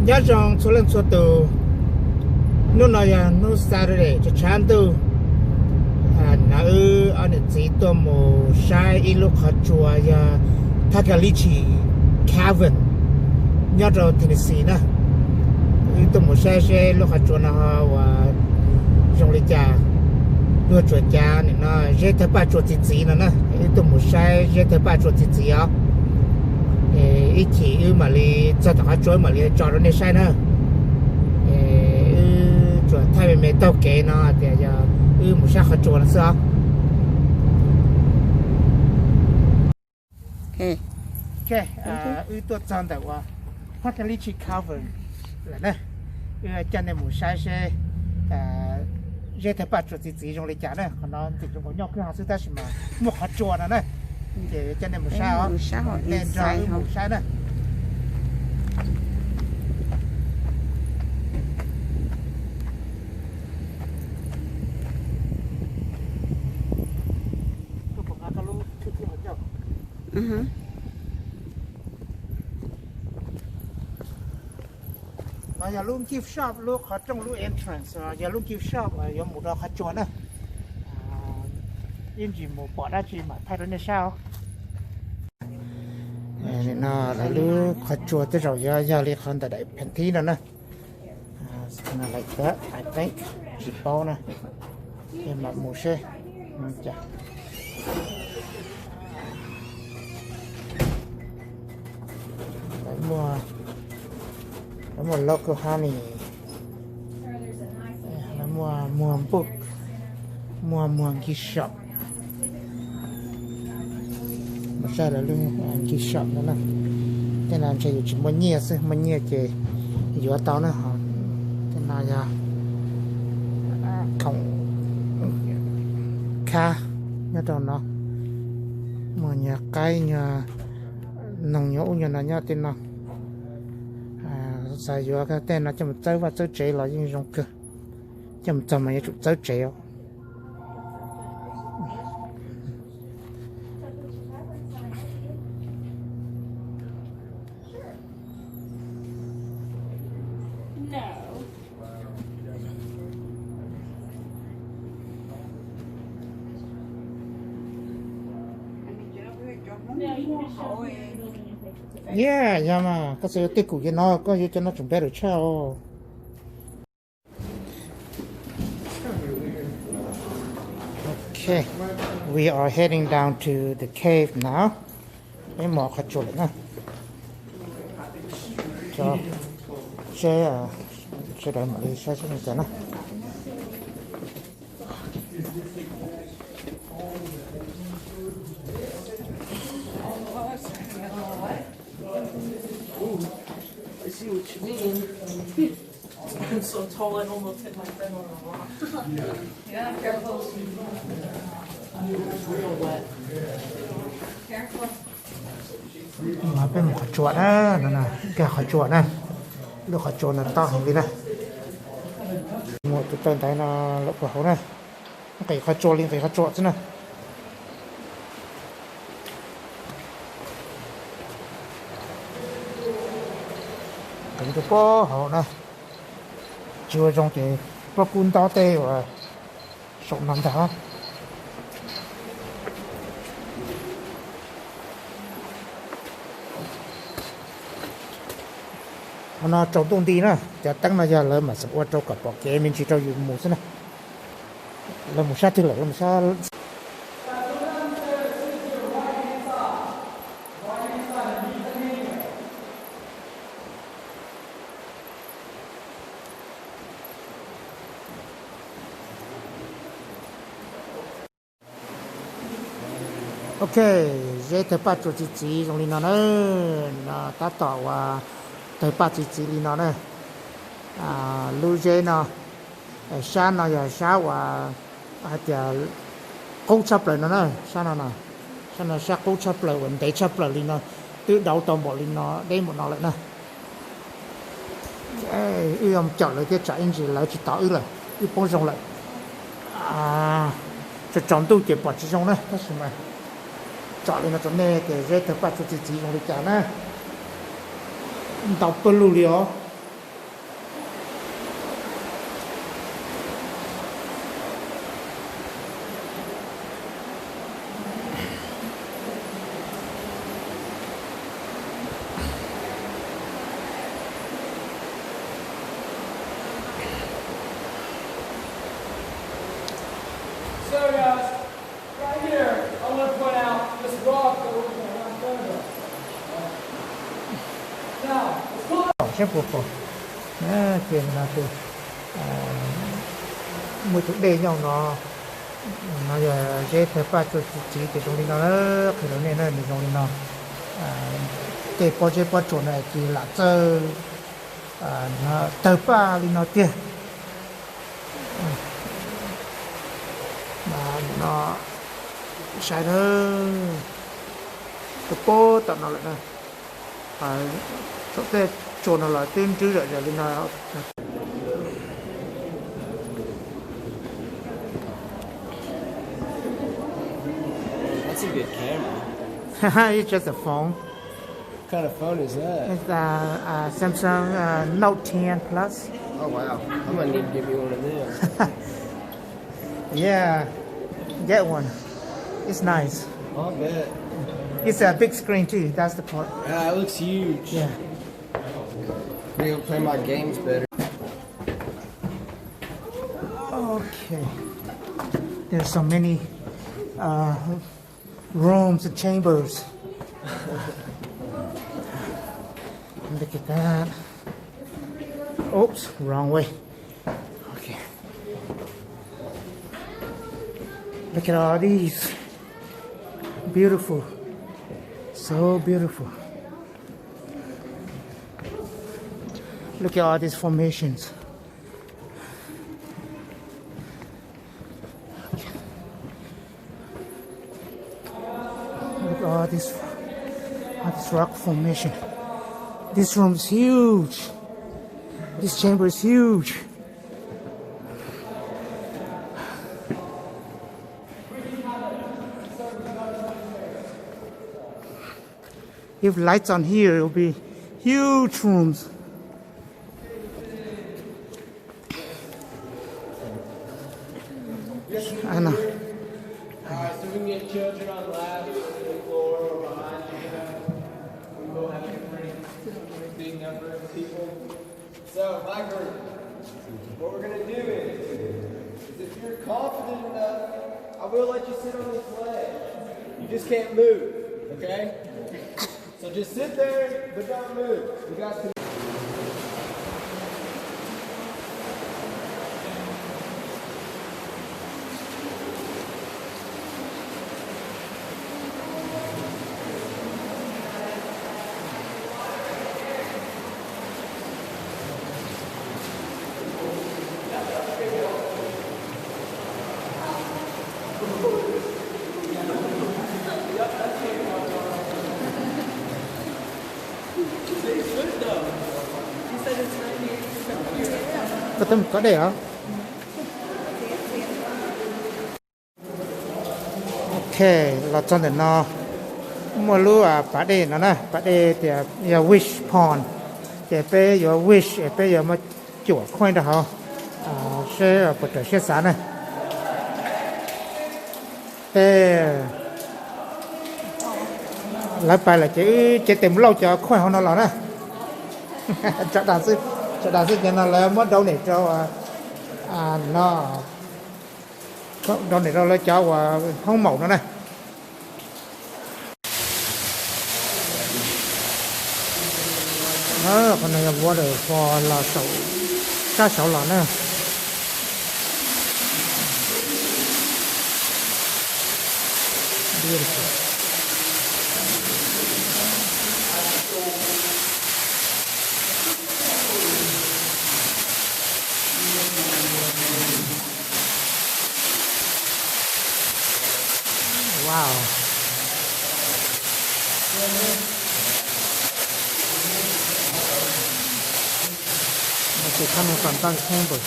nhớ rằng số lần số từ nó nói là nó xa rồi cho chán từ nó anh chỉ tôi một sai ít lúc họ chùa ya thắc cái lý chỉ Calvin nhớ rồi Tennessee nè tôi một sai lúc họ chùa nó và trong lý cha lúc chùa cha này nó dễ thấy ba chùa chỉ nữa nè tôi một sai dễ thấy ba chùa chỉ á ít chỉ mà đi cho tao chùa mà đi cho nó sai nữa chùa thay vì tao kể nó thì giờ một sao họ chùa là sao ok tôi chọn đượcว่าถ้าจะรีช cover เลยนะcho nên một sai sẽ dễ thấy bắt chuột chỉ trong lịch trả này còn nó chỉ trong có nhau cứ học sư ta chỉ mà một hạt chuột này để cho nên một sao nên cho một sai này nó giờ luôn gift shop luôn họ trong luôn entrance giờ luôn gift shop giờ một đó khách chuột nữa yên chỉ một bỏ ra chỉ mà thay đổi như sao nó là luôn khách chuột tới rồi giờ liên quan tới đại phần thi nữa nè nó like that I think chỉ bao nè em mặc một xe chả mua một local honey mua book mua gift shop mà sao là luôn gift shop nữa nè thế nào chơi chỉ mua nhiều chơi vừa tao nữa họ thế nào giờ không kha nhớ đâu nó mua nhà cây nhà nông nhũ nhà nào nhớ tên nào sai vừa cái tên nó chấm tới và tới chế là những trong cơ chấm mà những chút tới chế yeah mà cái sự tích của nó có gì cho nó chuẩn bị được sao okay we are heading down to the cave now cái mỏ khách chuột nữa cho xe đợi mà đi xe cho nó I see what you mean. I'm so tall, I almost hit my friend on the rock. Yeah, careful. It's real wet. Careful. mà bên một chuột á nè cái hạt chuột này lúc hạt chuột là to hơn đi này một cái tên thấy nó lỗ của này cái hạt chuột lên cái hạt chuột chứ này cái bó họ này chưa trong cái bó cún to tê và sống nằm thở nó trâu tung đi nữa,จะตั้งมาจะเลยมาสักว่าtrâuกับปอกเกมินชีtrâuอยู่หมู่ซะนะแล้วหมู่ชาติเหลือแล้วหมู่ชาโอเคเจ๊เธอป้าจุดจีตรงนี้นะนะตัดต่อว่าtới ba chỉ đi nó này lưu dây nó sáng nó giờ sáng và giờ cố chấp lại nó này sáng nó sáng cố chấp lại vấn đề chấp lại nó tự đầu toàn bộ nó đây một nó lại nè ông chọn lại cái trái anh chỉ lại chỉ tao lại bông rong lại cho chọn tu chỉ bỏ chỉ rong này đó là chọn lại nó chọn này cái dây tới ba chỉ trong lịch trả nè đọc bơ lưu lió xem phù phù tiền là từ một chút đề nhau nó giờ dễ phải bắt cho chỉ để trong đi nó cái đó nên là mình trong đi nó cái bao chỗ này thì là chơi nó tới ba đi nó tiền mà nó sai đó cái cô tận nó lại này chỗ tê chỗ nó là tên chứ rồi lên nó That's a good camera. it's just a phone. What kind of phone is that? It's Samsung Note 10 Plus. Oh wow, I'm gonna need to give me one of them. Yeah, get one. It's nice. I'll bet. It's a big screen too. That's the part. Ah, it looks huge. Yeah. Be able to play my games better. Okay. There's so many rooms and chambers. Look at that. Oops, wrong way. Okay. Look at all these. Beautiful. So beautiful. Look at all these formations. Look at all this rock formation. This room is huge. This chamber is huge. If lights on here, it will be huge rooms. I know. Alright, so we can get children on the left, the floor, or behind you. We will have a pretty big number of people. So, my group, what we're going to do is if you're confident enough, I will let you sit on this ledge. You just can't move, okay? So just sit there, but don't move. You guys can. Có để không? Ok, là cho nên nó mua lúa bà đây nó nè, bà đây thì your wish pond, thì bây your wish, bây giờ mà chuột khoai đó hả? Sẽ bắt đầu sẽ sáng này. Lại bài là chỉ tìm lâu cho khoai họ nó là nè. Chắc đàn sức cho nó là mất đâu để cho nó đâu để đâu lấy cho không màu nữa này. Đó, con này là waterfall là cá sấu là nè. Beautiful. Wow. Okay, coming from that chamber.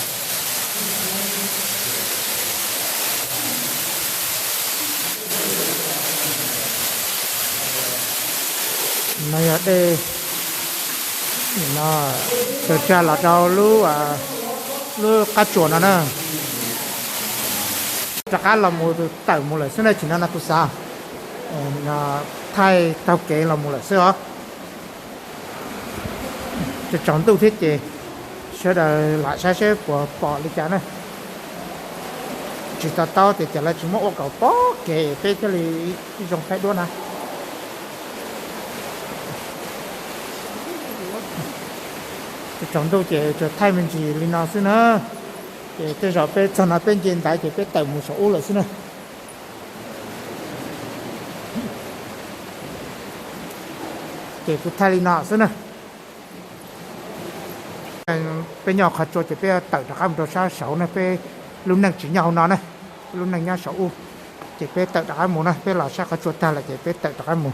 Này ở đây nó từ cha là đâu lú cá chuột nó nè. Chắc là một tàu một lần, này chỉ là tu sa, là thay tàu kế là một lần xưa, cho chọn tu thiết gì, sẽ là lại sẽ bỏ đi chả này, chỉ tao thì chỉ là chỉ một cầu bỏ kế cái này dùng phải đua nè, trong đâu chỉ cho thay mình chỉ lên nào xí nữa chỉ tới rồi bên trong nó bên trên tại chỉ bên tàu một số là xí nữa chỉ cứ thay lên nào xí nữa bên nhỏ khát cho chỉ bên tàu đặc âm đồ sao sáu này bên lúc này chỉ nhau nó này lúc này nhau sáu chỉ bên tàu đặc âm một này bên là sao khát cho ta là chỉ bên tàu đặc âm một